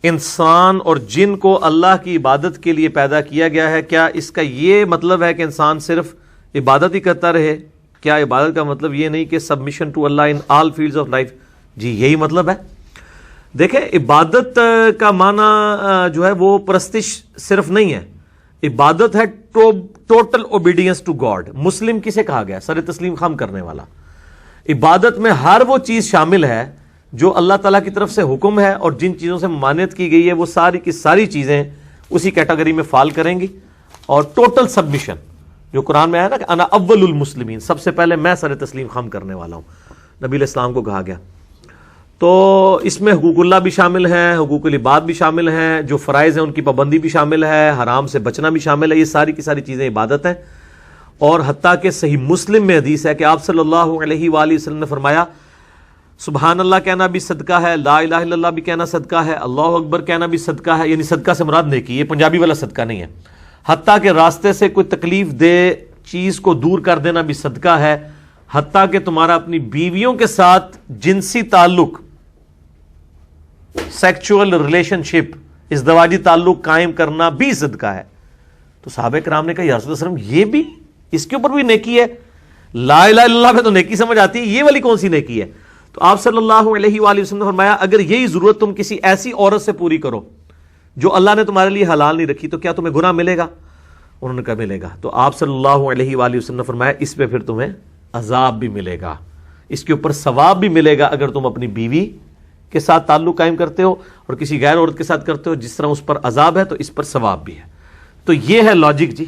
انسان اور جن کو اللہ کی عبادت کے لیے پیدا کیا گیا ہے، کیا اس کا یہ مطلب ہے کہ انسان صرف عبادت ہی کرتا رہے؟ کیا عبادت کا مطلب یہ نہیں کہ سبمیشن ٹو اللہ in all fields of life? جی یہی مطلب ہے۔ دیکھیں عبادت کا معنی جو ہے وہ پرستش صرف نہیں ہے، عبادت ہے ٹوٹل اوبیڈینس ٹو گاڈ۔ مسلم کسے کہا گیا؟ سر تسلیم خم کرنے والا۔ عبادت میں ہر وہ چیز شامل ہے جو اللہ تعالیٰ کی طرف سے حکم ہے، اور جن چیزوں سے ممانعت کی گئی ہے وہ ساری کی ساری چیزیں اسی کیٹیگری میں فال کریں گی۔ اور ٹوٹل سبمیشن جو قرآن میں آیا نا کہ انا اول المسلمین، سب سے پہلے میں سر تسلیم خم کرنے والا ہوں، نبی علیہ السلام کو کہا گیا۔ تو اس میں حقوق اللہ بھی شامل ہیں، حقوق العباد بھی شامل ہیں، جو فرائض ہیں ان کی پابندی بھی شامل ہے، حرام سے بچنا بھی شامل ہے، یہ ساری کی ساری چیزیں عبادت ہیں۔ اور حتیٰ کہ صحیح مسلم میں حدیث ہے کہ آپ صلی اللہ علیہ وآلہ وسلم نے فرمایا سبحان اللہ کہنا بھی صدقہ ہے، لا الہ الا اللہ بھی کہنا صدقہ ہے، اللہ اکبر کہنا بھی صدقہ ہے، یعنی صدقہ سے مراد نیکی، یہ پنجابی والا صدقہ نہیں ہے۔ حتیٰ کہ راستے سے کوئی تکلیف دہ چیز کو دور کر دینا بھی صدقہ ہے، حتیٰ کہ تمہارا اپنی بیویوں کے ساتھ جنسی تعلق، سیکچول ریلیشن شپ، ازدواجی تعلق قائم کرنا بھی صدقہ ہے۔ تو صحابہ کرام نے کہا یا رسول اللہ صلی اللہ علیہ وسلم یہ بھی، اس کے اوپر بھی نیکی ہے؟ لا الہ الا اللہ میں تو نیکی سمجھ آتی ہے، یہ والی کون سی نیکی ہے؟ تو آپ صلی اللہ علیہ وآلہ وسلم نے فرمایا اگر یہی ضرورت تم کسی ایسی عورت سے پوری کرو جو اللہ نے تمہارے لیے حلال نہیں رکھی تو کیا تمہیں گناہ ملے گا؟ انہوں نے کہا ملے گا۔ تو آپ صلی اللہ علیہ وآلہ وسلم نے فرمایا اس پہ پھر تمہیں عذاب بھی ملے گا، اس کے اوپر ثواب بھی ملے گا اگر تم اپنی بیوی کے ساتھ تعلق قائم کرتے ہو اور کسی غیر عورت کے ساتھ کرتے ہو، جس طرح اس پر عذاب ہے تو اس پر ثواب بھی ہے۔ تو یہ ہے لاجک جی،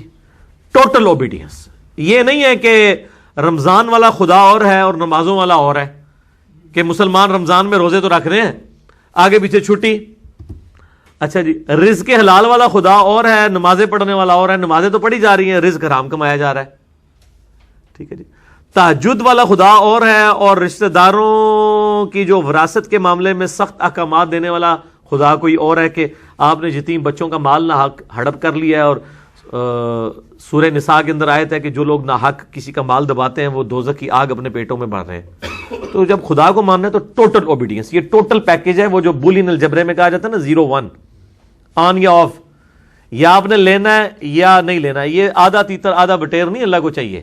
ٹوٹل اوبیڈینس۔ یہ نہیں ہے کہ رمضان والا خدا اور ہے اور نمازوں والا اور ہے، کہ مسلمان رمضان میں روزے تو رکھ رہے ہیں، آگے پیچھے چھٹی، اچھا جی رزق حلال والا خدا اور ہے، نمازیں پڑھنے والا اور ہے، نمازیں تو پڑھی جا رہی ہیں، رزق حرام کمایا جا رہا ہے، ٹھیک ہے جی۔ تہجد والا خدا اور ہے، اور رشتہ داروں کی جو وراثت کے معاملے میں سخت احکامات دینے والا خدا کوئی اور ہے، کہ آپ نے یتیم بچوں کا مال ناحق ہڑپ کر لیا ہے، اور سورہ نساء کے اندر آیت ہے کہ جو لوگ ناحق کسی کا مال دباتے ہیں وہ دوزخ کی آگ اپنے پیٹوں میں بھر رہے ہیں۔ تو جب خدا کو ماننا ہے تو ٹوٹل اوبیڈینس، یہ ٹوٹل پیکیج ہے، وہ جو بولین الجبرے میں کہا جاتا ہے نا 0-1 آن یا آف، یا آپ نے لینا ہے یا نہیں لینا ہے، یہ آدھا تیتر آدھا بٹیر نہیں اللہ کو چاہیے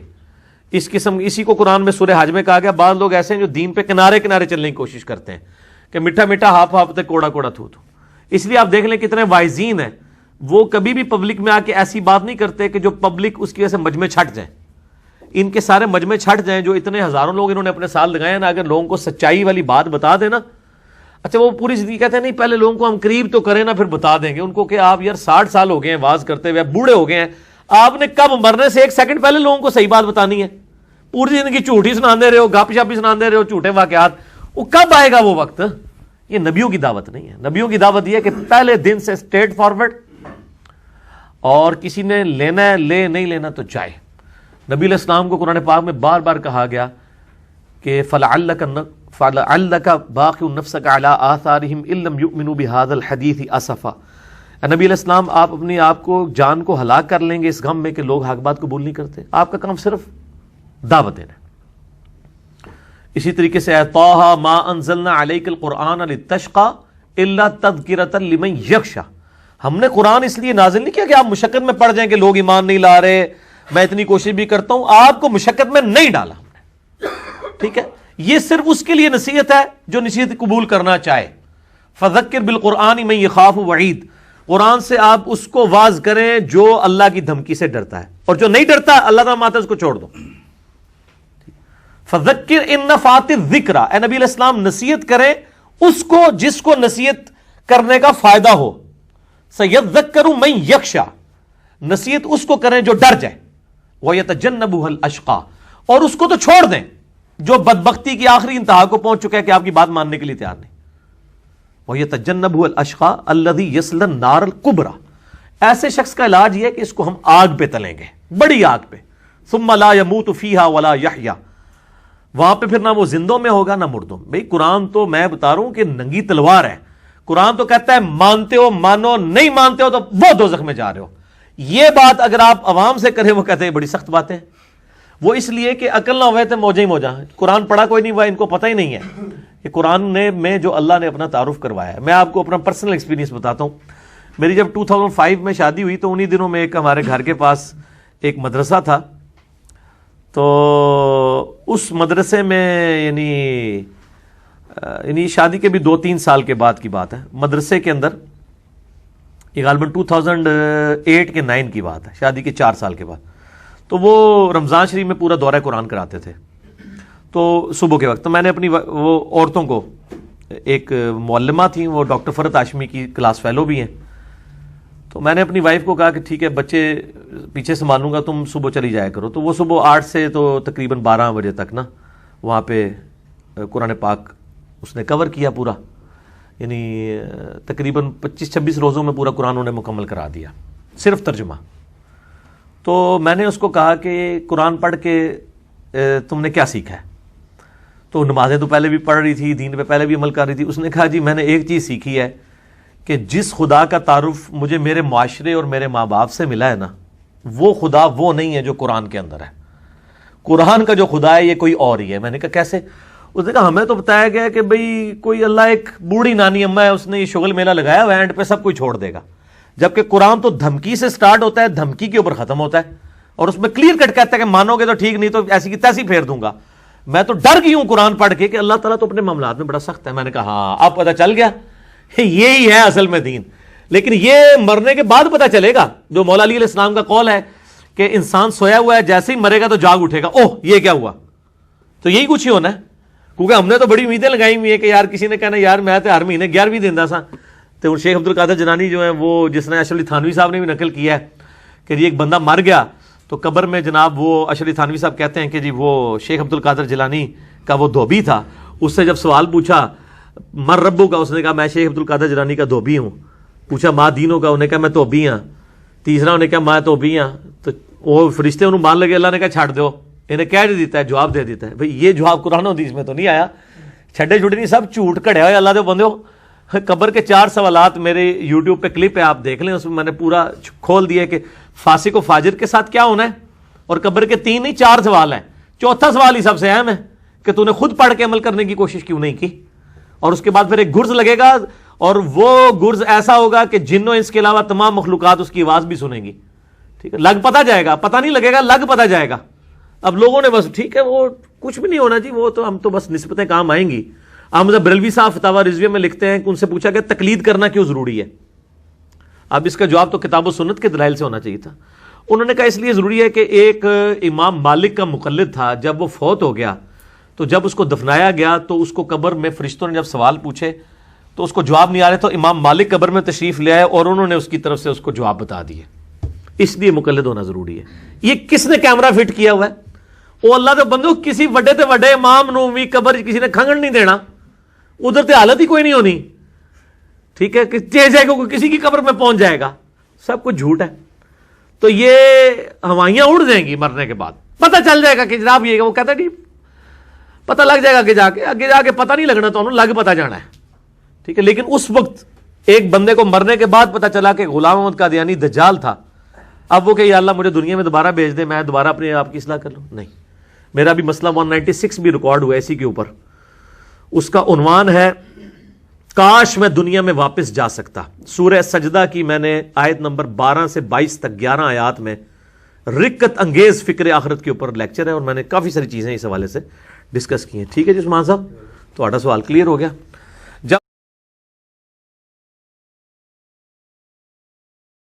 اس قسم۔ اسی کو قرآن میں سورہ حج میں کہا گیا بعض لوگ ایسے ہیں جو دین پہ کنارے کنارے چلنے کی کوشش کرتے ہیں کہ میٹھا میٹھا ہاف ہاف تے کوڑا کوڑا تھو تھو۔ اس لیے آپ دیکھ لیں کتنے وائزین ہیں، وہ کبھی بھی پبلک میں آ کے ایسی بات نہیں کرتے کہ جو پبلک اس کی وجہ سے مجمع چھٹ جائیں۔ ان کے سارے مجمع چھٹ جائیں، جو اتنے ہزاروں لوگ انہوں نے اپنے سال لگائے ہیں نا، اگر لوگوں کو سچائی والی بات بتا دیں نا، اچھا وہ پوری زندگی کہتے ہیں نہیں پہلے لوگوں کو ہم قریب تو کریں نا پھر بتا دیں گے ان کو کہ آپ یار 60 سال ہو گئے ہیں واز کرتے ہوئے، بوڑھے ہو گئے ہیں، آپ نے کب مرنے سے 1 سیکنڈ پہلے لوگوں کو صحیح بات بتانی ہے؟ پوری زندگی جھوٹ ہی سناندے رہے ہو، گپ شپ ہی سناندے رہے ہو، جھوٹے واقعات، وہ کب آئے گا وہ وقت؟ یہ نبیوں کی دعوت نہیں ہے۔ نبیوں کی دعوت یہ ہے کہ پہلے دن سے اسٹریٹ فارورڈ، اور کسی نے لینا ہے لے، نہیں لینا تو جائے۔ نبی علیہ السلام کو قرآن پاک میں بار بار کہا گیا کہ فَلَعَلَّكَ بَاخِعٌ نَفْسَكَ عَلَىٰ آثَارِهِمْ إِن لَّمْ يُؤْمِنُوا بِهَٰذَا الْحَدِيثِ أَسَفًا۔ نبی علیہ السلام آپ اپنے آپ کو جان کو ہلاک کر لیں گے اس غم میں کہ لوگ حق بات قبول نہیں کرتے، آپ کا کام صرف دعوت دینا۔ اسی طریقے سے طٰہَ مَا أَنزَلْنَا عَلَيْكَ الْقُرْآنَ لِلتَّشْقَىٰ إِلَّا تَذْكِرَةً لِمَن يَخْشَىٰ۔ ہم نے قرآن اس لیے نازل نہیں کیا کہ آپ مشقت میں پڑ جائیں کہ لوگ ایمان نہیں لا رہے، میں اتنی کوشش بھی کرتا ہوں، آپ کو مشقت میں نہیں ڈالا ہم نے، ٹھیک ہے؟ یہ صرف اس کے لیے نصیحت ہے جو نصیحت قبول کرنا چاہے۔ فذکر بالقرآن من یخاف وعید، قرآن سے آپ اس کو واعظ کریں جو اللہ کی دھمکی سے ڈرتا ہے، اور جو نہیں ڈرتا اللہ تعالیٰ ماتا اس کو چھوڑ دو۔ فذکر ان نفعت الذکر، اے نبی علیہ السلام نصیحت کریں اس کو جس کو نصیحت کرنے کا فائدہ ہو۔ سیذکر من یخشی، نصیحت اس کو کریں جو ڈر جائے۔ ویتجنبها الاشقی، اور اس کو تو چھوڑ دیں جو بدبختی کی آخری انتہا کو پہنچ چکا ہے کہ آپ کی بات ماننے کے لیے تیار نہیں۔ وَيَتَجَنَّبُهُ الْأَشْقَى الَّذِي يَصْلَى النَّارَ الْكُبْرَى، ایسے شخص کا علاج یہ ہے کہ اس کو ہم آگ پہ تلیں گے، بڑی آگ پہ۔ ثُمَّ لَا يَمُوتُ فِيهَا وَلَا يَحْيَا، وہاں پہ پھر نہ وہ زندوں میں ہوگا نہ مردوں میں۔ بھئی قرآن تو میں بتا رہا ہوں کہ ننگی تلوار ہے، قرآن تو کہتا ہے مانتے ہو مانو، نہیں مانتے ہو تو وہ دوزخ میں جا رہے ہو۔ یہ بات اگر آپ عوام سے کریں وہ کہتے ہیں بڑی سخت باتیں، وہ اس لیے کہ عقل نہ ہوئے تو موجہ ہی موجہ، قرآن پڑھا کوئی نہیں ہوا، ان کو پتہ ہی نہیں ہے یہ قرآن میں جو اللہ نے اپنا تعارف کروایا ہے. میں آپ کو اپنا پرسنل ایکسپیرینس بتاتا ہوں. میری جب 2005 میں شادی ہوئی تو انہی دنوں میں ایک ہمارے گھر کے پاس ایک مدرسہ تھا. تو اس مدرسے میں یعنی شادی کے بھی 2-3 سال کے بعد کی بات ہے, مدرسے کے اندر یہ غالباً 2008 کے 9 کی بات ہے, شادی کے 4 سال کے بعد. تو وہ رمضان شریف میں پورا دورہ قرآن کراتے تھے. تو صبح کے وقت تو میں نے اپنی وہ عورتوں کو, ایک معلمہ تھیں وہ ڈاکٹر فرحت ہاشمی کی کلاس فیلو بھی ہیں, تو میں نے اپنی وائف کو کہا کہ ٹھیک ہے بچے پیچھے سنبھالوں گا, تم صبح چلی جایا کرو. تو وہ صبح 8 سے تو تقریباً 12 بجے تک نا وہاں پہ قرآن پاک اس نے کور کیا پورا, یعنی تقریباً 25-26 روزوں میں پورا قرآن انہیں مکمل کرا دیا, صرف ترجمہ. تو میں نے اس کو کہا کہ قرآن پڑھ کے تم نے کیا سیکھا ہے؟ تو نمازیں تو پہلے بھی پڑھ رہی تھی, دین پہ پہلے بھی عمل کر رہی تھی. اس نے کہا جی میں نے ایک چیز سیکھی ہے کہ جس خدا کا تعارف مجھے میرے معاشرے اور میرے ماں باپ سے ملا ہے نا, وہ خدا وہ نہیں ہے جو قرآن کے اندر ہے. قرآن کا جو خدا ہے یہ کوئی اور ہی ہے. میں نے کہا کیسے؟ اس نے کہا ہمیں تو بتایا گیا کہ بھئی کوئی اللہ ایک بوڑھی نانی اماں ہے, اس نے یہ شغل میلہ لگایا ہوا ہے, اینڈ پہ سب کچھ چھوڑ دے گا. جبکہ قرآن تو دھمکی سے سٹارٹ ہوتا ہے, دھمکی کے اوپر ختم ہوتا ہے, اور اس میں کلیئر کٹ کہتا ہے کہ مانو گے تو ٹھیک, نہیں تو ایسی کی تیسی پھیر دوں گا. میں تو ڈر گئی ہوں قرآن پڑھ کے کہ اللہ تعالیٰ تو اپنے معاملات میں بڑا سخت ہے. میں نے کہا ہاں اب پتہ چل گیا, یہی ہے اصل میں دین. لیکن یہ مرنے کے بعد پتہ چلے گا, جو مولا علی علیہ السلام کا قول ہے کہ انسان سویا ہوا ہے, جیسے ہی مرے گا تو جاگ اٹھے گا, اوہ یہ کیا ہوا. تو یہی کچھ ہی ہونا ہے, کیونکہ ہم نے تو بڑی امیدیں لگائی ہوئی ہیں کہ یار کسی نے کہنا یار میں تو ہر مہینے 11ویں دینا سا. تو شیخ عبد القادر جیلانی جو ہیں وہ, جس نے اشرف علی تھانوی صاحب نے بھی نقل کیا ہے کہ جی ایک بندہ مر گیا تو قبر میں جناب وہ اشرف علی تھانوی صاحب کہتے ہیں کہ جی وہ شیخ عبد القادر جیلانی کا وہ دھوبی تھا, اس سے جب سوال پوچھا مر ربو کا, اس نے کہا میں شیخ عبد القادر جیلانی کا دھوبی ہوں. پوچھا ماں دینوں کا, انہیں کہا میں دھوبی ہاں. تیسرا انہیں کہا میں دھوبی ہاں. تو وہ فرشتے انہوں مان لگے, اللہ نے کہا چھاڑ دو, انہیں کہہ دے دیتا ہے, جواب دے دیتا ہے. بھئی یہ جواب قرآن و حدیث میں تو نہیں آیا, چھڈے چھوٹے نہیں, سب جھوٹ کھڑے ہوئے اللہ دے بندے ہو. قبر کے 4 سوالات میرے یوٹیوب پہ کلپ ہے, آپ دیکھ لیں, اس میں میں نے پورا کھول دیا کہ فاسق و فاجر کے ساتھ کیا ہونا ہے. اور قبر کے 3 نہیں 4 سوال ہیں. چوتھا سوال ہی سب سے اہم ہے کہ تو نے خود پڑھ کے عمل کرنے کی کوشش کیوں نہیں کی. اور اس کے بعد پھر ایک گرز لگے گا, اور وہ گرز ایسا ہوگا کہ جنوں اس کے علاوہ تمام مخلوقات اس کی آواز بھی سنیں گی. ٹھیک ہے, لگ پتہ جائے گا, پتہ نہیں لگے گا, لگ پتہ جائے گا. اب لوگوں نے بس ٹھیک ہے وہ کچھ بھی نہیں ہونا جی, وہ تو ہم تو بس نسبتیں کام آئیں گی. احمد بریلوی صاحب فتاوی رضویہ میں لکھتے ہیں کہ ان سے پوچھا کہ تقلید کرنا کیوں ضروری ہے. اب اس کا جواب تو کتاب و سنت کے دلائل سے ہونا چاہیے تھا. انہوں نے کہا اس لیے ضروری ہے کہ ایک امام مالک کا مقلد تھا, جب وہ فوت ہو گیا تو جب اس کو دفنایا گیا تو اس کو قبر میں فرشتوں نے جب سوال پوچھے تو اس کو جواب نہیں آ رہے, تو امام مالک قبر میں تشریف لے آئے اور انہوں نے اس کی طرف سے اس کو جواب بتا دیے. اس لیے مقلد ہونا ضروری ہے. یہ کس نے کیمرہ فٹ کیا ہوا ہے؟ وہ اللہ دے بندو, کسی وڈے تے وڈے امام نو بھی قبر کسی نے کھنگن نہیں دینا, ادھر تے حالت ہی کوئی نہیں ہونی. ٹھیک ہے, کہ جائے گا کسی کی قبر میں پہنچ جائے گا, سب کچھ جھوٹ ہے. تو یہ ہوائیاں اڑ جائیں گی مرنے کے بعد, پتہ چل جائے گا کہ جناب یہ, وہ کہتا ہے نہیں پتہ لگ جائے گا کہ آگے جا کے پتہ نہیں لگنا, تو انہوں لگ پتہ جانا ہے. ٹھیک ہے, لیکن اس وقت ایک بندے کو مرنے کے بعد پتہ چلا کہ غلام احمد قادیانی دجال تھا, اب وہ کہ یا اللہ مجھے دنیا میں دوبارہ بھیج دے, میں دوبارہ اپنے آپ کی اصلاح کر لوں. نہیں, میرا بھی مسئلہ 196 بھی ریکارڈ ہوا اسی کے اوپر. اس کا عنوان ہے کاش میں دنیا میں واپس جا سکتا. سورہ سجدہ کی میں نے آیت نمبر 12 سے 22 تک 11 آیات میں رکت انگیز فکر آخرت کے اوپر لیکچر ہے, اور میں نے کافی ساری چیزیں اس حوالے سے ڈسکس کی ہیں. ٹھیک ہے جی عثمان صاحب, تو سوال کلیئر ہو گیا.